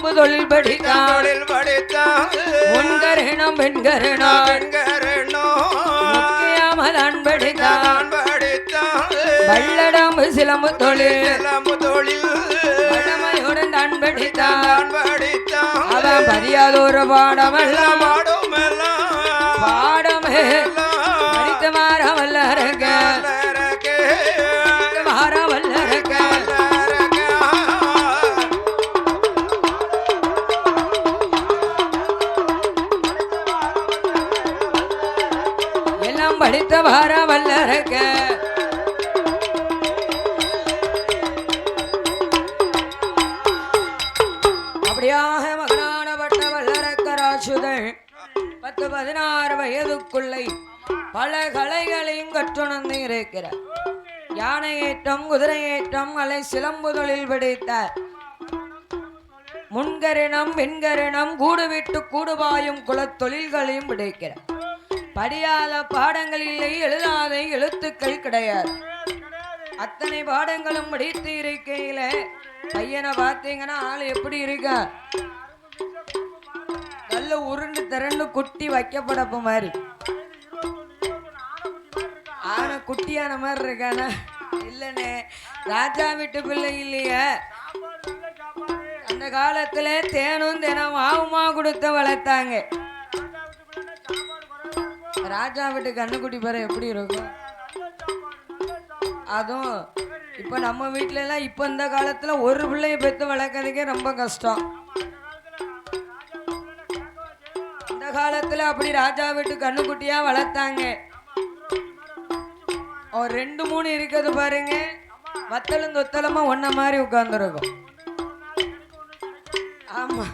சிலம்பு தொழில் படித்தான் முன்கரணம் பெண்கரணம் முக்கியமதான் படித்தான் வள்ளடாம்பு சிலம்பு தொழில் வடமையுடன் தான் படித்தான் அவன் பரியாதோர் பாடமெல்லாம் பாடமே படித்து மாற வல்லரக மாற வல்லரக எல்லாம் படித்த மாற வல்லரக அப்படியாக மகனானப்பட்ட வல்லரக்கராசுதன் 10-16 வயதுக்குள்ளே பல கலைகளையும் கற்றுணர்ந்து இருக்கிறார். யானை ஏற்றம், குதிரை ஏற்றம், அலை சிலம்பு தொழில் படித்தார். முன்கரணம் வெண்கரணம் கூடுவிட்டு கூடுபாயும் குலத் தொழில்களையும் பிடிக்கிறார். படியாத பாடங்கள் இல்லை, எழுதாத எழுத்துக்கள் கிடையாது. அத்தனை பாடங்களும் படித்து இருக்கையில பையனை பார்த்தீங்கன்னா ஆள் எப்படி இருக்கா, நல்ல உருண்டு திரண்டு குட்டி வைக்கப்படப்ப மாதிரி. ஆனா குட்டியான மாதிரி இருக்கானா இல்லனே, ராஜா வீட்டு பிள்ளை இல்லையா. அந்த காலத்துல தேனும் தினம் மாவுமா கொடுத்து வளர்த்தாங்க. ராஜா வீட்டு கண்ணுக்குட்டி பேர எப்படி இருக்கும். அதுவும் இப்ப நம்ம வீட்டுல எல்லாம் இப்ப இந்த காலத்துல ஒரு பிள்ளைய பெத்து வளர்க்கறதுக்கே ரொம்ப கஷ்டம். இந்த காலத்துல அப்படி ராஜா வீட்டு கண்ணுக்குட்டியா வளர்த்தாங்க. ஒரு 2-3 இருக்குது பாருங்க, வத்தலும் தொத்தலமா ஒன்ன மாதிரி உட்கார்ந்துருக்கும். ஆமா,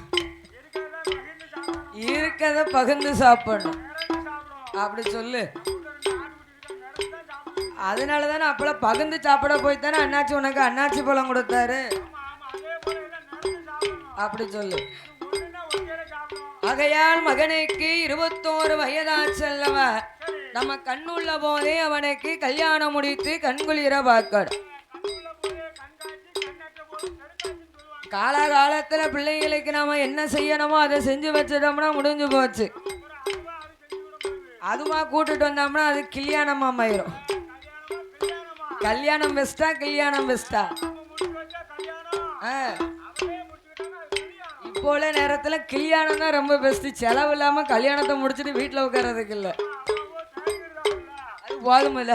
இருக்கத பகிர்ந்து சாப்பிடணும் அப்படி சொல்லு. அதனாலதானே அப்பல பகிர்ந்து சாப்பிட போய்த்தானே அண்ணாச்சி உனக்கு அண்ணாச்சி பழம் கொடுத்தாரு அப்படி சொல்லு. ஆகையால் மகனுக்கு 21 வயதாச்சல்லவா, நம்ம கண்ணுள்ள போதே அவனுக்கு கல்யாணம் முடித்து கண்குளிர பார்க்கணும். காலகாலத்துல பிள்ளைகளுக்கு நாம என்ன செய்யணுமோ அதை செஞ்சு வச்சிட்டோம்னா முடிஞ்சு போச்சு. அதுமா கூட்டுட்டு வந்தோம்னா அது கல்யாணமா ஆயிரும். கல்யாணம் பெஸ்டா கல்யாணம் பெஸ்டா? இப்போ உள்ள நேரத்துல கல்யாணம் தான் ரொம்ப பெஸ்ட். செலவு இல்லாம கல்யாணத்தை முடிச்சுட்டு வீட்டுல உட்கார்றதுக்கு இல்ல, அது போதும் இல்ல.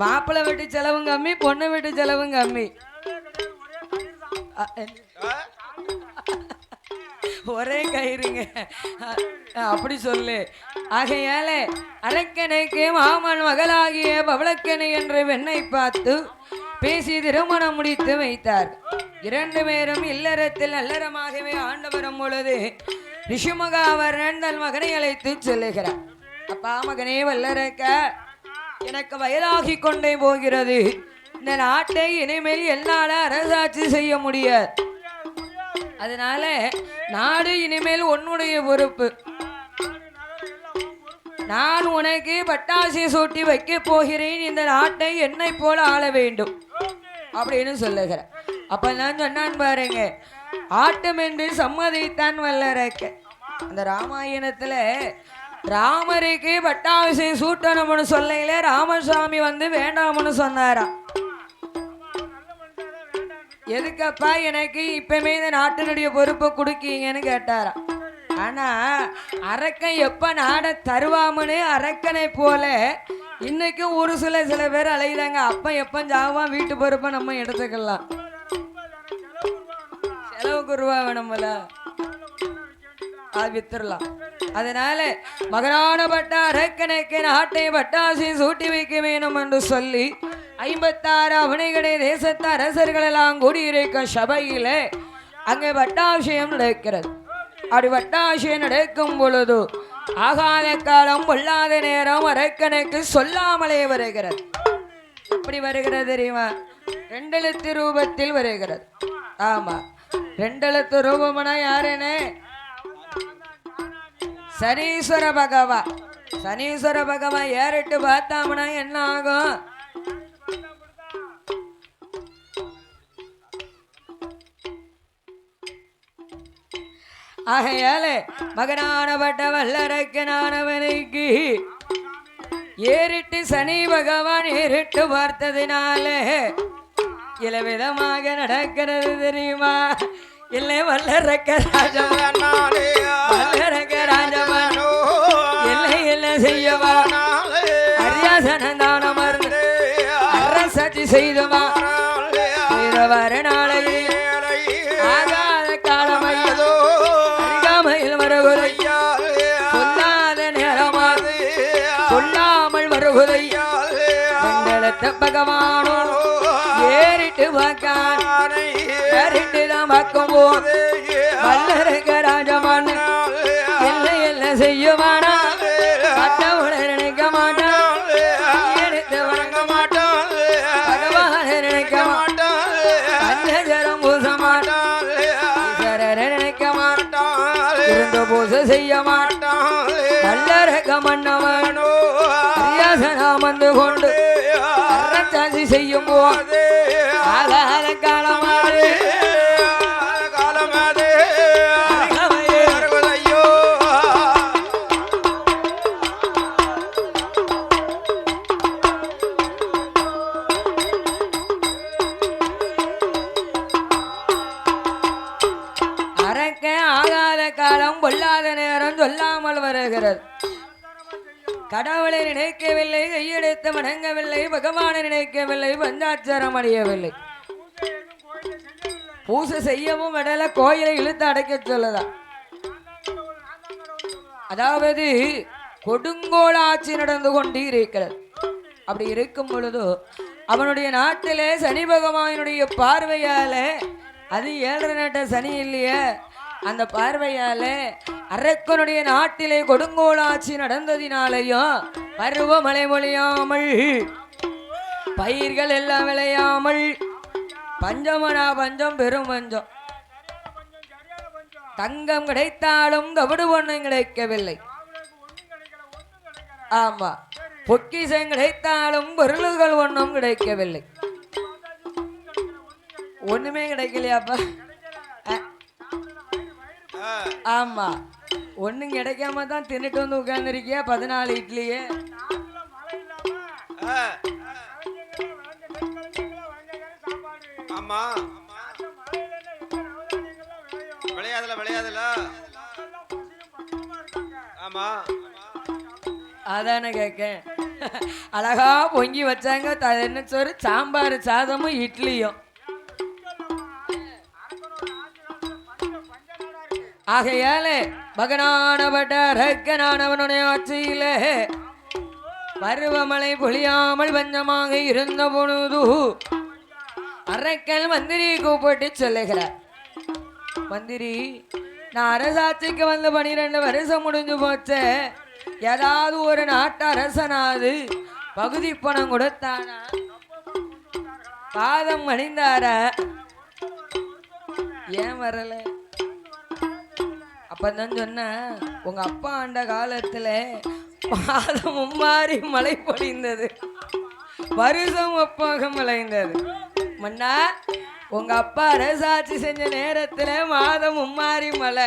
மாப்பிள்ளை வீட்டு செலவும் கம்மி, பொண்ணு வீட்டு செலவும் கம்மி. ஒரே கயிறுங்க அப்படி சொல்லு. ஆகையால அரக்கனைக்கு மாமன் மகளாகிய பவளக்கனை என்ற பெண்ணை பார்த்து பேசி திருமணம் முடித்து வைத்தார். 2 பேரும் இல்லறத்தில் நல்லறமாகவே ஆண்டு வரும் பொழுது ரிஷிமுகாவர்ணன் தன் மகனை அழைத்து சொல்லுகிறார். அப்பா மகனே வல்லரக்க, எனக்கு வயதாகி கொண்டே போகிறது. இந்த நாட்டை இனிமேல் என்னால அரசாட்சி செய்ய முடியாது. அதனால நாடு இனிமேல் உன்னுடைய பொறுப்பு. நான் உனக்கு பட்டாசை சூட்டி வைக்க போகிறேன். இந்த நாட்டை என்னை போல ஆள வேண்டும் அப்படின்னு சொல்லுகிறேன். அப்ப நான் சொன்னான் பாருங்க, ஆட்டம் என்று சம்மதித்தான் வல்லரக்க. அந்த ராமாயணத்துல ராமருக்கு பட்டாசை சூட்டணும்னு சொல்லையில ராமசாமி வந்து வேண்டாம்னு சொன்னாராம். எதுக்கப்பா எனக்கு இப்பமே இந்த நாட்டினுடைய பொறுப்பை கொடுக்கீங்கன்னு கேட்டாராம். ஆனா அரக்கன் எப்ப நாட தருவாமனு அரக்கனை போல இன்னைக்கும் ஒரு சில பேர் அலையுறாங்க. அப்ப எப்ப ஜாவான் வீட்டு பொறுப்பை நம்ம எடுத்துக்கலாம். செலவுக்கு ரூபா வேணும்ல, அது வித்துடலாம். அதனால மகனானப்பட்ட அரக்கனுக்கு நாட்டை பட்டாசை சூட்டி வைக்க வேணும் என்று சொல்லி 56 அவனைகளை தேசத்து அரசர்கள் எல்லாம் கூடியிருக்க சபையில அங்கே பட்டாபிஷேகம் நடக்கிறது. அப்படி பட்டாபிஷேகம் நடக்கும் பொழுது ஆகாத காலம் பொல்லாத நேரம் அரக்கனுக்கு சொல்லாமலே வருகிறது. எப்படி வருகிறது தெரியுமா? 2 எழுத்து ரூபத்தில் வருகிறது. ஆமா, 2 எழுத்து ரூபம்னா யாருன்னு? சனீஸ்வர பகவா. சனீஸ்வர பகவா ஏறிட்டு பார்த்தாமனா என்ன ஆகும்? ஆகையாலே மகனானப்பட்ட வல்லரக்கனானவனுக்கு ஏறிட்டு சனி பகவான் ஏறிட்டு பார்த்ததினாலே இலவிதமாக நடக்கிறது தெரியுமா? இல்லை வல்லரக்க ராஜமான் வல்லரக்க ராஜமான் இல்லை இல்லை செய்யவா அரியாசனந்தான மருந்து அரசாட்சி செய்தவா செய்தவாறு நாளையில் ஆகாத காலமையதோ அருகாமையில் வருகுதை சொல்லாத நேரமாக சொல்லாமல் வருகுதை மண்டலத்த பகவானோ ஏறிட்டு பார்க்கான் ஏறிட்டு தான் பார்க்கும் போது வல்லரக்க ராஜமான் இல்லை இல்லை செய்யவானா கட்டவுட நினைக்க மாட்டான் எடுத்து வணங்க மாட்டான் பகவான நினைக்க மாட்டான் அன்னஜரம் பூச மாட்டான் நினைக்க மாட்டான் இருந்து பூசை செய்ய மாட்டான் வல்லரக்க மன்னவனோ அரியாசனம் வந்து கொண்டு அரசாட்சி செய்யும் போது ஆகாத காலமாறு அரக்க ஆகாத காலம் பொல்லாத நேரம் சொல்லாமல் வருகிறது. கடவுளை நினைக்கவில்லை, கையெடுத்து வணங்கவில்லை, பகவானை நினைக்கவில்லை, பஞ்சாட்சரம் அடையவில்லை, பூசை செய்யவும் விடல, கோயிலை இழுத்து அடைக்க சொல்லதா. அதாவது கொடுங்கோல் ஆட்சி நடந்து கொண்டு இருக்கிறது. அப்படி இருக்கும் பொழுது அவனுடைய நாட்டிலே சனி பகவானுடைய பார்வையால, அது 7 நாட்ட சனி இல்லையே, அந்த பார்வையால அரக்கனுடைய நாட்டிலே கொடுங்கோலாட்சி நடந்ததினாலையும் பருவமழை பொழியாமல் பயிர்கள் எல்லாம் விளையாமல் பஞ்சமனா பஞ்சம் பெரும் பஞ்சம். தங்கம் கிடைத்தாலும் தவிடு ஒன்றும் கிடைக்கவில்லை. ஆமா, பொக்கிசம் கிடைத்தாலும் பொருள்கள் ஒன்றும் கிடைக்கவில்லை. ஒண்ணுமே கிடைக்கலையாப்பா? ஆமா, ஒண்ணும் கிடைக்காம தான் தின்னுட்டு வந்து உட்கார்ந்துருக்கியா 14 இட்லியே. ஆமா, விளையாதுல ஆமா, அதான கேட்க. அழகா பொங்கி வச்சாங்க, என்ன சோறு, சாம்பார் சாதமும் இட்லியும். ஆகையால மகனானப்பட்ட அரக்கனானவனுடைய ஆட்சியில பருவமழை பொழியாமல் பஞ்சமாக இருந்த பொழுது அரக்கன் மந்திரி கூப்பிட்டு சொல்லுகிறார், மந்திரி, நான் அரசாட்சிக்கு வந்து 12 வருஷம் முடிஞ்சு போச்ச, ஏதாவது ஒரு நாட்டு அரசனாது பகுதி பணம் கொடுத்தானா, பாதம் அணிந்தாரா, ஏன் வரல? அப்பதான் சொன்ன, உங்க அப்பா ஆண்ட காலத்துல மாதம் மும்மாறி மழை பொழிந்தது, வருஷம் ஒப்பாக மழைந்தது. மன்னா, உங்க அப்பா அரசாட்சி செஞ்ச நேரத்துல மாதம் மும்மாறி மழை,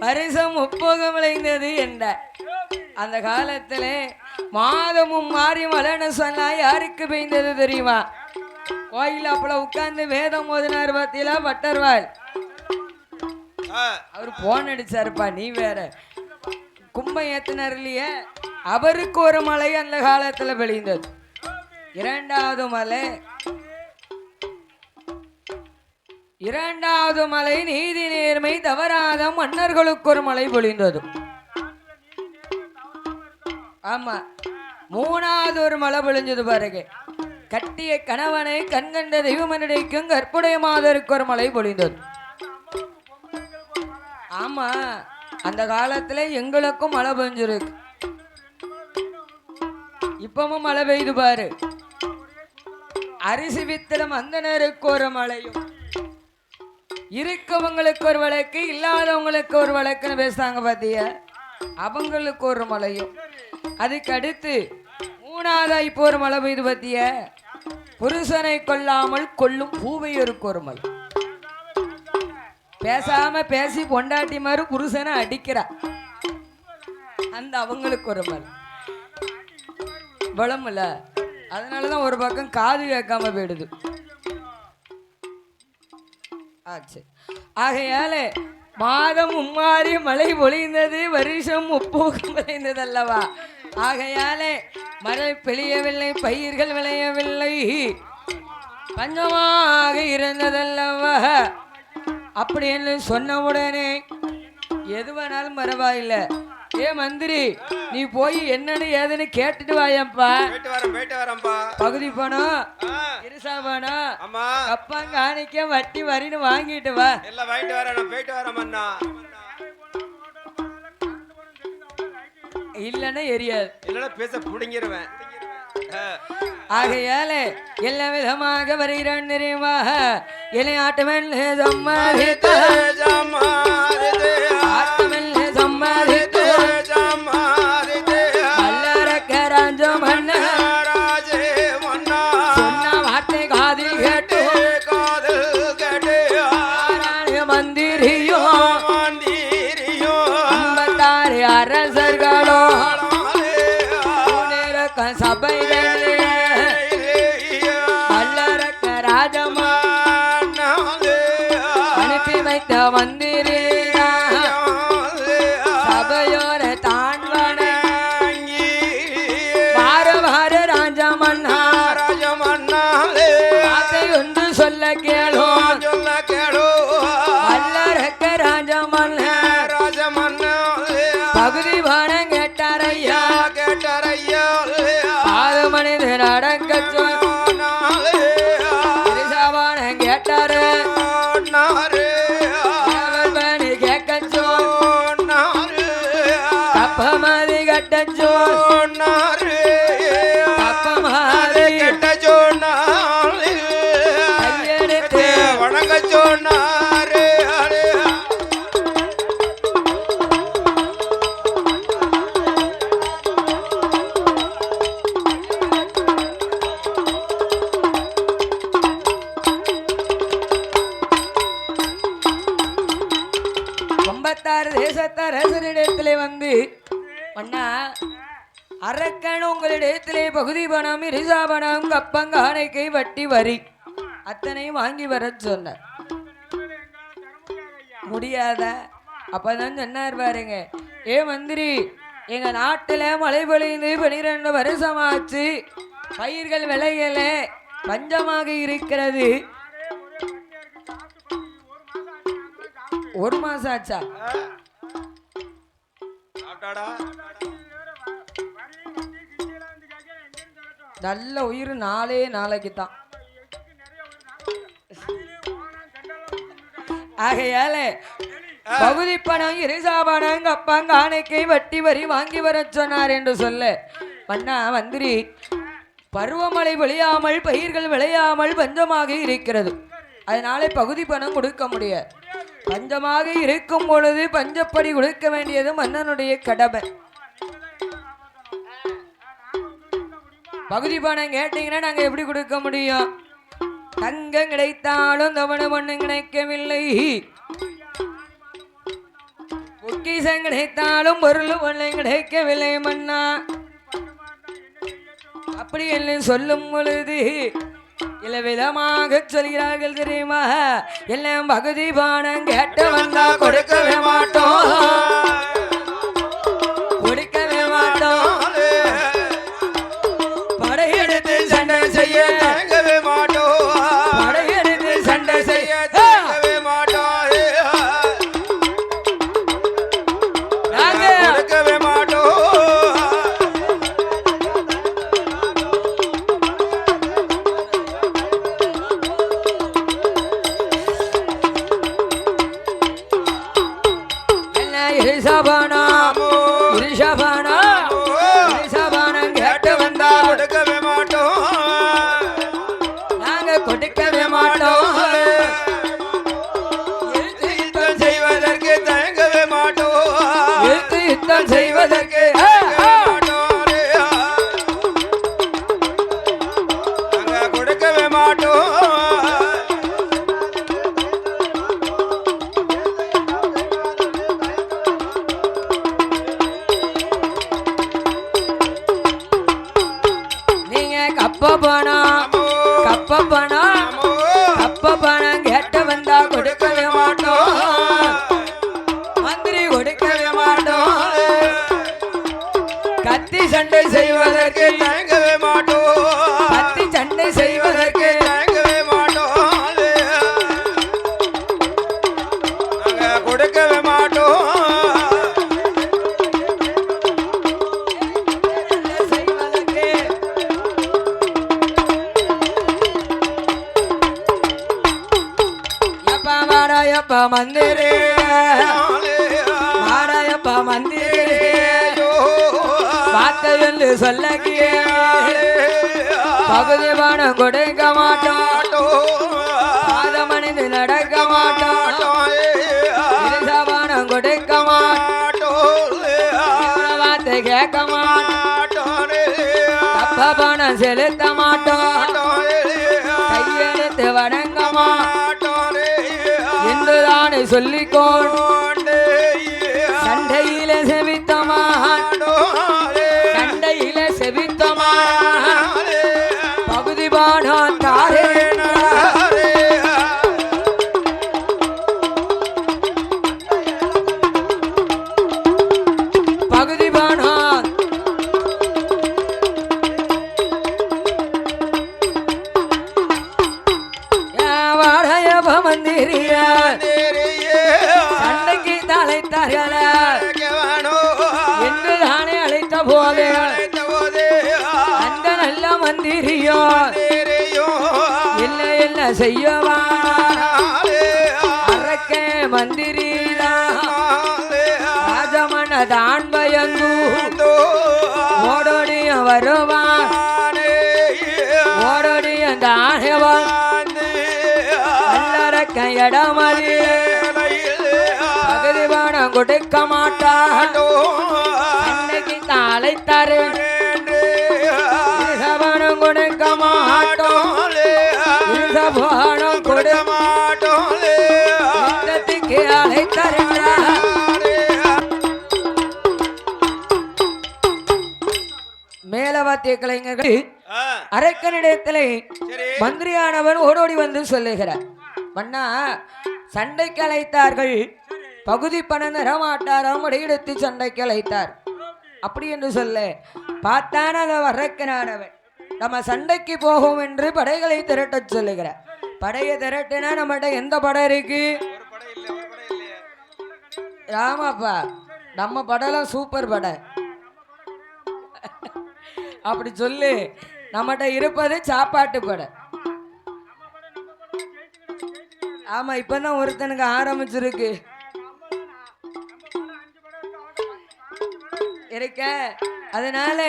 வருஷம் ஒப்பாக மழைந்தது என்ற அந்த காலத்துல மாதமும் மாறி மழைன்னு சொன்னா யாருக்கு பெய்ந்தது தெரியுமா? கோயில் அப்பல உட்கார்ந்து வேதம் ஓதினார் பத்தியில பட்டர்வாள், அவரு போன் அடிச்சாருப்பா, நீ வேற. கும்பம் ஏத்தினார் இல்லையே, அவருக்கு ஒரு மலை அந்த காலத்துல பெய்ந்தது. 2வது மலை நீதி நேர்மை தவறாத மன்னர்களுக்கு ஒரு மலை பொழிந்தது. ஆமா, 3வது ஒரு மலை பொழிஞ்சது பாருங்க, கட்டிய கணவனை கண்கண்ட தெய்வமனிடைக்கும் கற்புடைய மாதருக்கு ஒரு மலை பொழிந்தது. ஆமா, அந்த காலத்துல எங்களுக்கும் மழை பெஞ்சிருக்கு, இப்பவும் மழை பெய்து பாரு. அரிசி வித்திரம் அந்தனருக்கு ஒரு மலையும், இருக்கவங்களுக்கு ஒரு வழக்கு, இல்லாதவங்களுக்கு ஒரு வழக்குன்னு பேசுறாங்க பாத்தியா, அவங்களுக்கு ஒரு மலையும். அதுக்கு அடுத்து 3வது இப்போ ஒரு மழை பெய்து பாத்திய, புருஷனை கொல்லாமல் கொல்லும் பூவையருக்கு ஒரு மலை. பேசாம பேசி பொண்டாட்டி மாதிரி புருஷனை அடிக்கிறா. அந்த அவங்களுக்கு ஒரு மாதிரி பலமில்ல. அதனாலதான் ஒரு பக்கம் காது கேட்காம போயிடுது. ஆச்சு. ஆகையால மாதம் மும்மாறி மழை பொழிந்தது, வருஷம் முப்போகம் விளைந்தது அல்லவா. ஆகையாலே மழை பெய்யவில்லை, பயிர்கள் விளையவில்லை, பஞ்சமாக இருந்ததல்லவா. அப்படின்னு சொன்ன உடனே எது வேணாலும் பரவாயில்லை, ஏ மந்திரி நீ போய் என்னன்னு ஏதுன்னு கேட்டுட்டு வாயப்பா. போயிட்டு வரேன்ப்பா. பகுதி பணம் இருசா பணம் ஆமா அப்பா காணிக்க வட்டி வரின்னு வாங்கிட்டு வா. எல்லாம் வாங்கிட்டு வரேன். நான் போயிட்டு வரேன் அண்ணா. இல்லன்னா எரியாது, இல்லன்னா பேச புடுங்கிடுவேன். ஆகையால எல்லா விதமாக வருகிறான் தெரியுமா. என்னை ஆட்டமென் சம்மாதித்து வல்லரக்கராஞ்சம் அண்ணா சொன்ன வார்த்தை காதில் கேட்டு மந்திரியோ 56 அரசர்களோ சபைகளே வல்லரக்க ராஜமா அனுப்பி வைத்த மந்திரி சபையோர தாண்வன வார வார ராஜமன்னா வார்த்தை ஒன்று சொல்ல கேளும் வல்லரக்க ராஜமன்னா பகுதி பானம் கேட்டாரையா மனிதன் அடங்க சொன்னாபானம் கேட்டாரு கேட்க சொன்னாரு கப்பமாதி கட்ட சொன்னாரு கப்பமாதி கட்ட சொன்னாரு கையெடுத்து வணங்க சொன்னாரு. தேசத்தரசனிடத்திலே வந்து அண்ணா அரக்கன் உங்களிடத்திலே பகுதி பணம் இருசா பணம் கப்பங்கானைக்கை வட்டி வரி அத்தனையும் வாங்கி வர சொன்னார். முடியாத. அப்பதான் சொன்னார் பாருங்க, ஏ மந்திரி எங்க நாட்டுல மழை பொழிந்து 12 வருஷமாச்சு, பயிர்கள் விளையல, பஞ்சமாக இருக்கிறது. 1 மாசம் ஆச்சா? நல்ல உயிர் 4 நாளைக்கு தான். ஆகையால பகுதி பணம் இருசா பணம் கப்பாங்க ஆணைக்கை வட்டி வரி வாங்கி வர சொன்னார் என்று சொல்ல, மன்னா மந்திரி பருவமழை பொழியாமல் பயிர்கள் விளையாமல் பஞ்சமாக இருக்கிறது, அதனால பகுதி பணம் கொடுக்க முடியாது. பஞ்சமாக இருக்கும் பொழுது பஞ்சப்படி கொடுக்க வேண்டியது மன்னனுடைய கடமை. பகுதி பணம் கேட்டீங்கன்னா நாங்க எப்படி கொடுக்க முடியும்? தங்கம் கிடைத்தாலும் தவண பொண்ணு கிடைக்கவில்லை, பொக்கிசம் கிடைத்தாலும் பொருள் பொண்ணு கிடைக்கவில்லை மன்னா. அப்படி என்று சொல்லும் பொழுது இல்ல விதமாக சொல்கிறார்கள் தெரியுமா, எல்லாம் பகுதி பானம் கேட்ட வந்தா கொடுக்கவே மாட்டோம், கொடுக்கவே மாட்டோம், படையெடுத்து சண்டை செய்ய மாட்டோம், படையெடுத்து சண்டை செய்ய மாட்டோம், கொடுக்கவே மாட்டோம். சபா அப்ப பணம் அப்ப பணம் கேட்ட வந்தா கொடுக்கவே மாட்டோம் மந்திரி கொடுக்கவே மாட்டோம் கத்தி சண்டை செய்வதற்கு தயங்கவே மாட்டோம் கத்தி சண்டை செய்வதற்கு தயங்கவே மாட்டோம் நாங்க கொடுக்கவே மாட்டோம் செய்வதற்கு எப்ப மாடாயப்ப மந்திரி மாடாயப்ப மந்திரி வார்த்தை என்று சொல்ல பகுதி பணம் கொடுக்க மாட்டோம் பாதமணிந்து நடக்க மாட்டோம் பணம் கொடுக்க மாட்டோம் வார்த்தை கேட்க மாட்டோம் தப்ப பணம் செலுத்த மாட்டோம் கையெழுத்து வணங்க மாட்டோம் என்றுதானே சொல்லிக்கோண்டு சண்டையில செவித்தமா சண்டையில செவித்தமா பகுதி பானம் தாரே பகுதி பானம் வாழையப மந்திரிய சண்டைக்கு தலைத்தார்கள என்று தானே அழைத்த போதே அந்த நல்ல மந்திரியோ இல்லை என்ன செய்யவா அரக்க மந்திரீரா ராஜமன தான் பயந்து ஓடோடிய வருவான் ஓடோடிய தானவன் அல்லறக்க இடமதி பகுதி பணம் கொடுக்க மாட்டான் அன்னைக்கு தாளைத்தாரு பணம் கொடுக்க மாட்டோம் பணம் கொடுக்க மாட்டோம் அழைத்தாருங்களா மேலவாத்திய கலைஞர்கள் அரக்கனிடத்திலே மந்திரியானவன் ஓடோடி வந்து சொல்லுகிறார் மன்னா சண்டைக்கு அழைத்தார்கள் பகுதி பணம் தரமாட்டாராம் எடுத்து சண்டைக்கு அழைத்தார் அப்படி என்று சொல்ல பார்த்தான் அதை அரக்கனானவன் நம்ம சண்டைக்கு போகும் என்று படைகளை திரட்ட சொல்லுகிறார் படையை திரட்டினா நம்மகிட்ட எந்த படம் இருக்கு ராமாப்பா நம்ம படம்லாம் சூப்பர் படம் அப்படி சொல்லு நம்மகிட்ட இருப்பது சாப்பாட்டு படம் ஆமா இப்பதான் ஒருத்தனுக்கு ஆரம்பிச்சிருக்கு இருக்க அதனால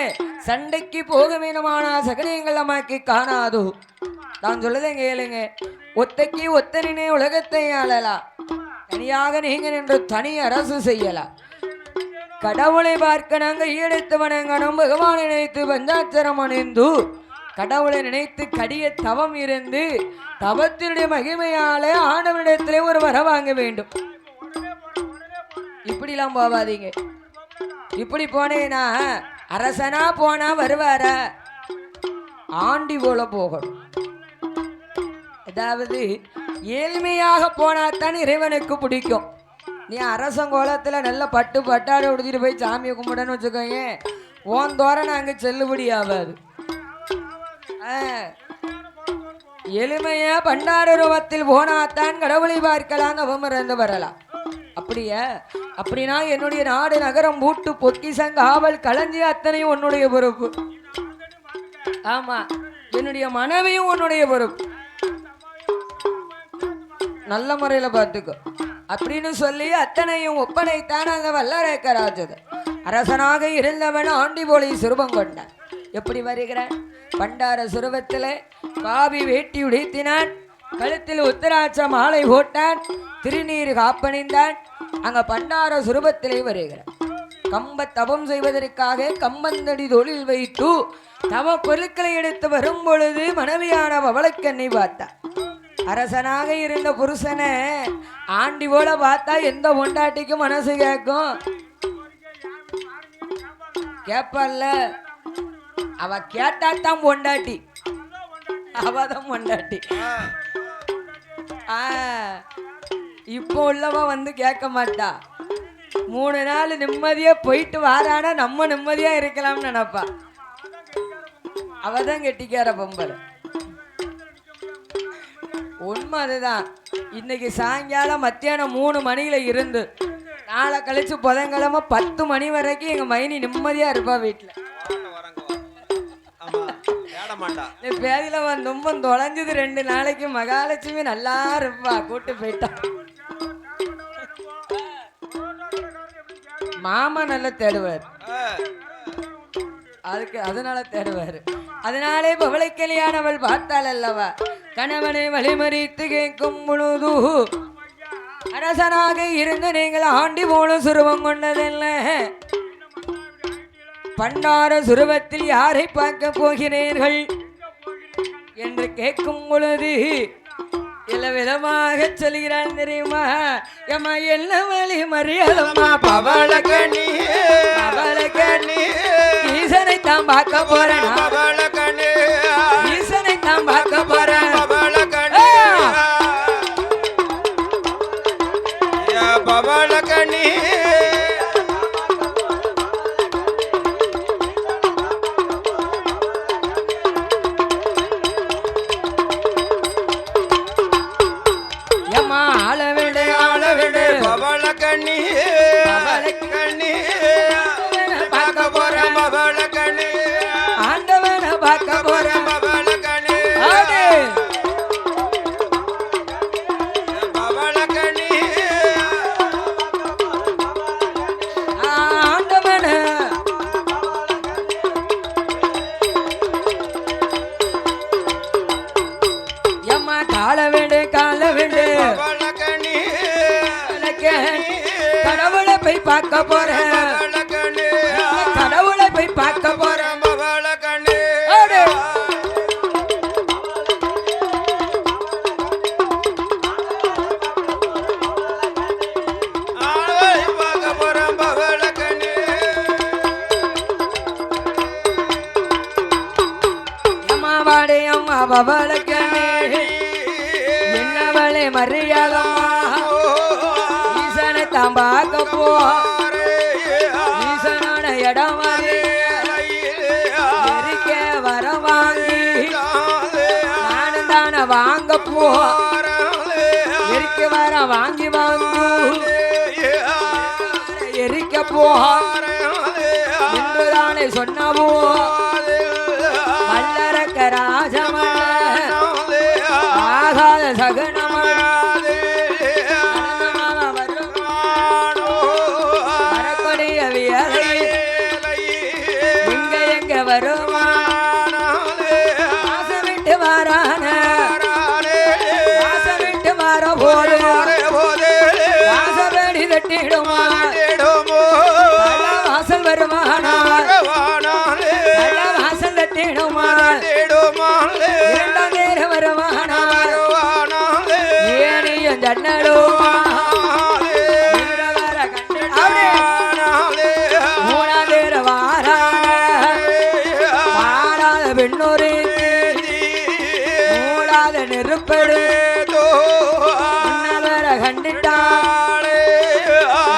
சண்டைக்கு போக வேணுமான சகனியங்கள் நமக்கு காணாதோ நான் சொல்லுதேன் கேளுங்க ஒத்தைக்கு ஒத்தனினே உலகத்தை ஆளலாம் தனியாக நீங்க நின்று தனி அரசு செய்யலாம் கடவுளை பார்க்க நாங்கள் ஈடுத்து வணங்கணும் பகவானை நினைத்து பஞ்சாட்சரம் அணிந்து கடவுளை நினைத்து கடிய தவம் இருந்து தவத்தினுடைய மகிமையாலே ஆண்டவனிடத்திலே ஒரு வர வாங்க வேண்டும் இப்படிலாம் போவாதீங்க இப்படி போனேனா அரசனா போனா வருவார ஆண்டி போல போகணும் அதாவது ஏழ்மையாக போனாத்தான் இறைவனுக்கு பிடிக்கும் நீ அரசங்கோலத்துல நல்ல பட்டு பட்டாடை உடுத்திட்டு போய் சாமியை கும்பிடன்னு வச்சுக்கோங்க ஓன் தோரணை அங்க செல்லுபடி ஆகாது எளிமையா பண்டார ரூபத்தில் போனாத்தான் கடவுளை பார்க்கலாம் அவமறந்து வரலாம் அப்படியா அப்படின்னா என்னுடைய நாடு நகரம் பூட்டு பொக்கிசங்க ஆவல் களஞ்சி அத்தனையும் உன்னுடைய பொறுப்பு ஆமா என்னுடைய மனைவியும் உன்னுடைய பொறுப்பு நல்ல முறையில பார்த்துக்கோ அப்படின்னு சொல்லி அத்தனையும் ஒப்படைத்தான் அங்க வல்லரேக்கராஜது அரசனாக இருந்தவன் ஆண்டி போலி சுரூபம் கொண்டான் எப்படி வருகிறான் பண்டார சுரூபத்தில் காவி வேட்டி உடைத்தினான் கழுத்தில் உத்தராட்ச மாலை போட்டான் திருநீர் காப்பணிந்தான் அங்க பண்டார சுரூபத்திலே வருகிறான் கம்ப தவம் செய்வதற்காக கம்பந்தடி தொழில் வைத்து தவ பொருட்களை எடுத்து வரும் பொழுது மனைவியான பவளக்கண்ணை பார்த்தான் அரசனாக இருந்த புருஷனை ஆண்டி போல பார்த்தா எந்த பொண்டாட்டிக்கும் மனசு கேட்கும் கேப்பல்ல அவ கேட்டாத்தான் பொண்டாட்டி அவதான் பொண்டாட்டி. இப்போ உள்ளவ வந்து கேட்க மாட்டா. 3 நாள் நிம்மதியா போயிட்டு வாரானா நம்ம நிம்மதியா இருக்கலாம்னு நினைப்பா. அவதான் கெட்டிக்கார பொம்பளை. உண்மை அதுதான். இன்னைக்கு சாயங்காலம் மத்தியானம் 3 மணியில இருந்து நாளை கழிச்சு புதன்கிழமை 10 மணி வரைக்கும் எங்க மைனி நிம்மதியா இருப்பா வீட்டுல. பேதியில ரொம்ப தொலைஞ்சது 2 நாளைக்கு மகாலட்சுமி நல்லா இருப்பா. கூட்டு போயிட்டா. மாமா நல்லா தேடுவார். அதனால தேடுவாரு. அதனாலே பவளை கல்யாணவள் பார்த்தாள் அல்லவா, கணவனை வழிமறித்து கேட்கும் பொழுது, அரசனாக இருந்து நீங்கள் ஆண்டி போலும் சுருவம் கொண்டதில்லை, பண்டார சுருவத்தில் யாரை பார்க்க போகிறீர்கள் என்று கேட்கும் பொழுது இளவிதமாக சொல்கிறாள் தெரியுமா, எம்மா என்ன வழி மறியலம்மா பவளக்கண்ணி பவளக்கண்ணி, ஈசனை தான் பார்க்க போறேன், பவளக்கண்ணி ஈசனை தான் பார்க்க போறேன், பவளக்கண்ணி பவளக்கண்ணி பவளக்கண்ணி பவளக்கண்ணி பார்க்க போறேன், பவளக்கண்ணி ஆண்டவனை பார்க்க போறேன், பவளக்கண்ணி பவளக்கண்ணி ஆண்டவனை எம்மா கால விடு கால விடு, கடவுளை போய் பார்க்க போறேன், கடவுளை போய் பார்க்க போறேன், பவளக்கண்ணி பார்க்க போறேன், பவளக்கண்ணி அம்மா வாடே அம்மா பவளக்கண்ணி என்னவளே மரியாதம்மா தான் பார்க்க போ, ஈசனோட இடம் எரிக்க வர வாங்கி நானும் தானே வாங்க போ, எரிக்க வர வாங்கி வாங்கு எரிக்க போ என்றுதானே சொன்னவோ, வல்லரக்க ராஜமன் ஆகாத சகுனமன் வாசல் வருமானால் வாசல் தட்டிடுமா, 2ஆம் நேரம் வருமானால் ஏனியும் ஜன்னலுமா, 3ஆம் நேரம் வாராத பெண்ணொரு மூடாத நெருப்படு வர கண்டிட்டாள்,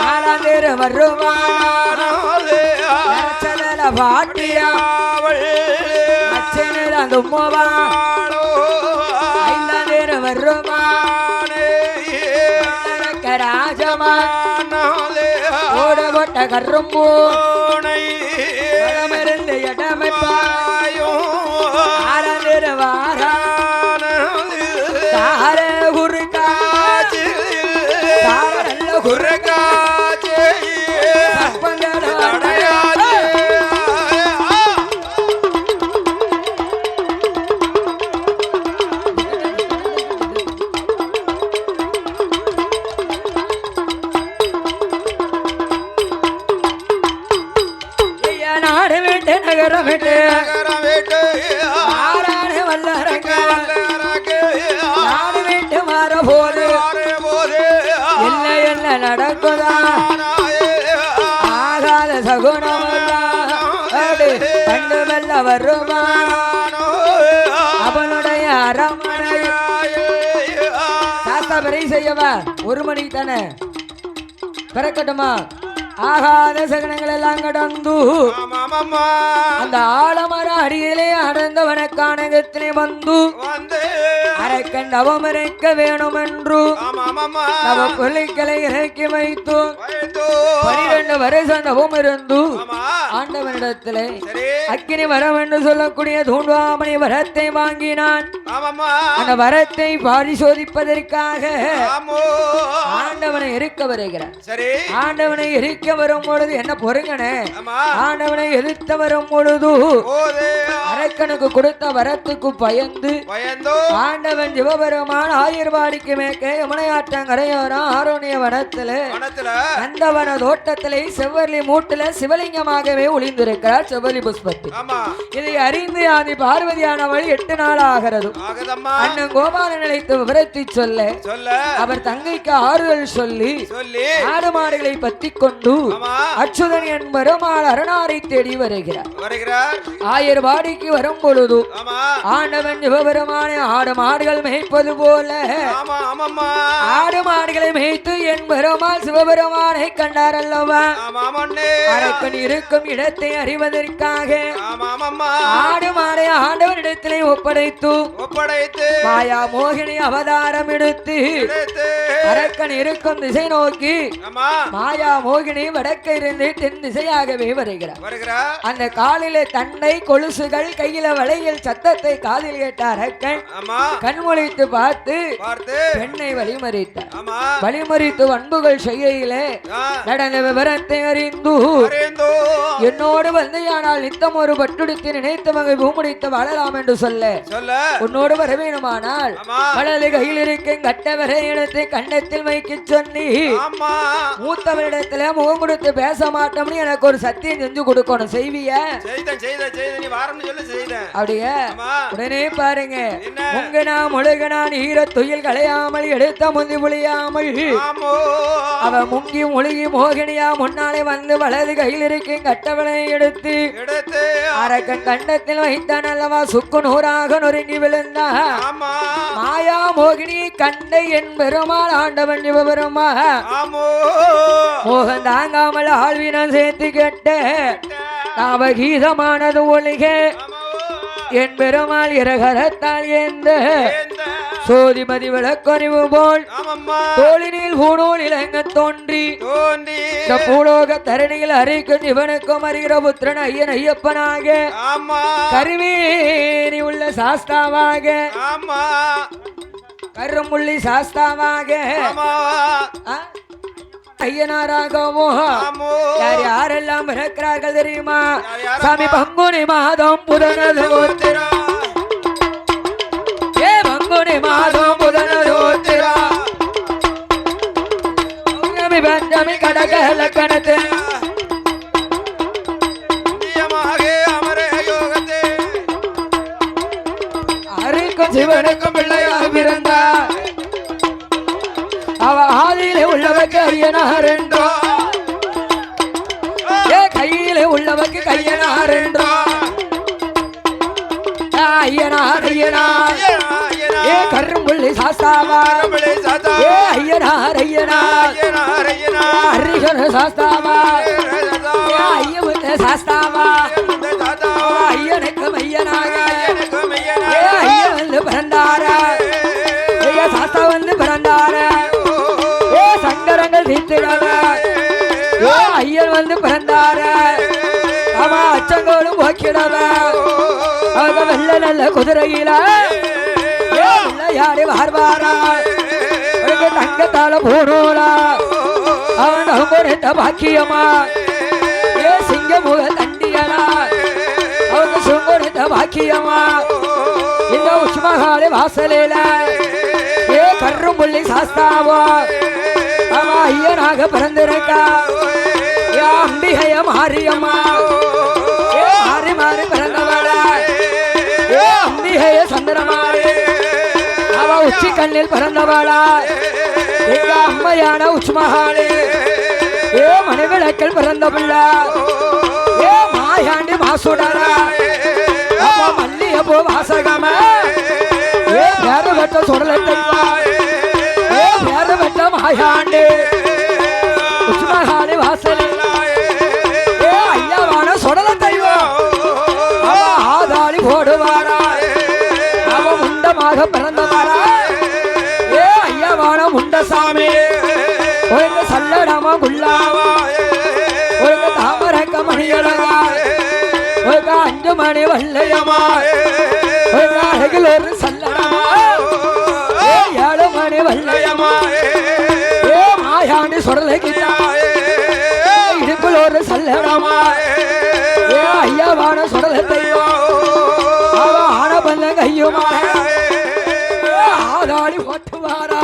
4ஆம் நேரம் வருவான் பாட்டியா அச்சனைதான் தும்முவான், 5ஆம் நேரம் வருவான் ராஜமான் ஓட போட்ட கரும்பு இடமிருந்து இடமைப்பாயோ, 6ஆம் நேரம் வாரான் தார குறுக்காச்சு தார நல்ல குறுக்காச்சு அரமனையில் சாஸ்தா பிறை செய்யவா 1 மணிக்கு தானே பிறக்கட்டுமா ஆகாத சகனங்கள் எல்லாம் கடந்து அந்த ஆலமர அடியிலே அடர்ந்தவன காணகத்திலே வந்து அரக்கன் அவமரைக்க வேணும் என்று அவ பிள்ளைகளை இறக்கி வைத்து 12 வருஷம் தவம் இருந்து ஆண்டவனிடத்திலே அக்கினி வரம் என்று சொல்லக்கூடிய தூண்டுவாமணி வரத்தை வாங்கினான் அந்த வரத்தை பரிசோதிப்பதற்காக ஆண்டவனை இருக்க வருகிறார் ஆண்டவனை இருக்க வரும் பொழுது என்ன பொறுங்கனே ஆண்டவனை எதிர்த்து வரும் பொழுது அரக்கனுக்கு கொடுத்த வரத்துக்கு பயந்து ஆண்டவன் சிவபெருமான் ஆயர்வாடிக்கு மேற்க யமுனையாற்றங்கரையோரம் ஆரோணிய வனத்திலே அந்த வன தோட்டத்திலே செவ்வரளி மூட்டில சிவலிங்கமாகவே ஒளிந்திருக்கிறார் செவ்வரளி புஷ்பத்தில் இதை அறிந்து ஆதி பார்வதியானவள் 8 நாள் ஆகிறது அண்ணன் கோபாலன் நிலைத்து விவரத்தை சொல்ல அவர் தங்கைக்கு ஆறுதல் சொல்லி ஆடு மாடுகளை பத்தி கொண்டு அச்சுதன் என்பருமாள் அரணாரை தேடி வருகிறார் ஆயர்வாடிக்கு வரும் பொழுது ஆண்டவன் சிவபெருமான ஆடு மாடுகள் மேய்ப்பது போல ஆடு மாடுகளை மேய்த்து என் பெருமாள் சிவபெருமானை கண்டார் அல்லவா அரக்கன் இருக்கும் இடத்தை அறிவதற்காக ஆடு மாடை ஆண்டவனிடத்திலே ஒப்படைத்து மாயா மோகினி அவதாரம் எடுத்து அரக்கன் இருக்கும் திசை நோக்கி மாயா மோகினி வடக்க இருந்து தென் திசையாகவே வருகிறார் அந்த காலிலே தண்டை கொலுசுகள் கையில வளையில் சத்தத்தை காதில் கேட்ட அரக்கன் கண்மொழித்து பார்த்து பெண்ணை வழிமறித்தார் வழிமறித்து அன்புகள் செய்கையிலே நடந்த விவரத்தை அறிந்து என்னோடு வந்து ஆனால் நித்தம் ஒரு பட்டுடுத்தி நினைத்த வகை பூமுடித்து வாழலாம் என்று சொல்ல உன்னோடு வர வேணுமானால் வலது கையில் இருக்கும் கட்டவரை எடுத்து கண்ணத்தில் வைக்க சொன்னி மூத்தவரிடத்துல முகம் கொடுத்து பேச மாட்டோம்னு எனக்கு ஒரு சத்தியம் செஞ்சு கொடுக்கணும் செய்விய அப்படியே உடனே பாருங்க முங்கனா முழுகனா ஈர துயில் களையாமல் எடுத்த முந்தி புளியாமல் அவ முங்கி முழுகி மோகினியா முன்னாலே வந்து வலது கையில் இருக்கும் கட்டவளை எடுத்து அரக்கன் கண்டத்தில் வைத்தான் அல்லவா சுக்கு நூறாக நொறுங்கி விழுந்தா மாயா மோகினி கண்டை என் பெருமாள் ஆண்டவன் சிவபெருமா மோகன் தாங்காமல் ஆழ்வினம் சேர்த்து கேட்ட நவகீதமானது ஒளிக என் பெருமாள் இரகரத்தால் ஏந்த சோதிமதி விளக்கறிவு போல் தோளினில் பூநூல் இளங்க தோன்றி இந்த பூலோக தரணியில் அறிக்கும் இவனுக்கும் அறிகிற புத்திரன் ஐயன் ஐயப்பனாக கருவேணி உள்ள சாஸ்தாவாக கரும்புள்ளி சாஸ்தாவாக ஐயனாராகவும் யார் யாரெல்லாம் இருக்கிறார்கள் தெரியுமா சாமி பங்குனி மாதம் புதனது பங்குனி மாதம் புதனது பஞ்சமி கடக லக்கணத்து அருக்கும் சிவனுக்கும் பிள்ளையாக பிறந்தார் அவ ஆதியிலே உள்ளவக்கு ஐயனார் என்றோ கையிலே உள்ளவக்கு கையனார் என்றோ ஐயனார் ஐயனார் கரும்புள்ளி சாஸ்தாவா ஐயனார் ஐயனார் ஹரிஹர சாஸ்தாவா ஐயமுத்த சாஸ்தாவா ஐயனுக்கு ஐயனாக ஐயன் வந்து பிறந்தாரா சாஸ்தா வந்து பிறந்தாரா சங்கரங்கள் தீர்த்திடவ ஐயன் வந்து பிறந்தார அவ அச்சங்கோடும் போக்கிடவ அவங்க வெள்ள நல்ல குதிரையில யாரு வார்வாரா தங்கத்தால போனோலா அவன் அவங்க பாக்கியமா சிங்கமுக தண்டியலா அவங்க சுங்குடுத்த பாக்கியமா இந்த உஷ்மகாலி வாசலில கரும்புள்ளி சாஸ்தாவா அவ ஐயனாக பிறந்திருக்கா அம்பிகைய மாரியம்மா மாறி மாறி பிறந்தவளா அம்பிகைய சந்திரமாரி அவ உச்சி கண்ணில் பிறந்தவளா எங்க அம்மையான உச்மகாளி மணிவிளக்கில் பிறந்த பிள்ளை மாயாண்டி மாசுடரா மல்லிய போ வாசகம பெற்ற சுடலை தெய்வம் பேர பெற்ற மாயாண்டு உச்சுமகாளி வாசல் ஐயாவான சுடலை தெய்வம் ஆதாளி போடுவாரா அவ முண்டமாக பிறந்தவாரா ஐயாவான முண்டசாமி ஒழுங்கு சல்லடமா குள்ளாவா ஒழுங்கு தாமரக்க மணிகளா ஒழுங்கு 5 மணி வல்லையம்மா ஒழுங்கு அழகில் ஒரு சல்லடமா 7 மணி வல்லையம்மா மாயாண்டி சுடலைக்கிட்டா இடுப்பில் ஒரு சல்லடமா ஐயாவான சுடலை தெய்வம் அவ ஆன பல்ல கையுமா ஆதாளி போட்டுவாரா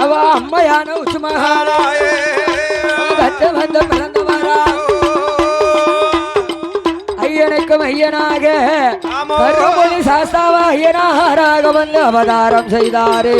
அவ அம்மையான உச்சுமகாளா கட்டு வந்து பிறந்தவாரா ஐயனுக்கும் ஐயனாக கருமொழி சாஸ்தாவா ஐயனாராக வந்து அவதாரம் செய்தாரே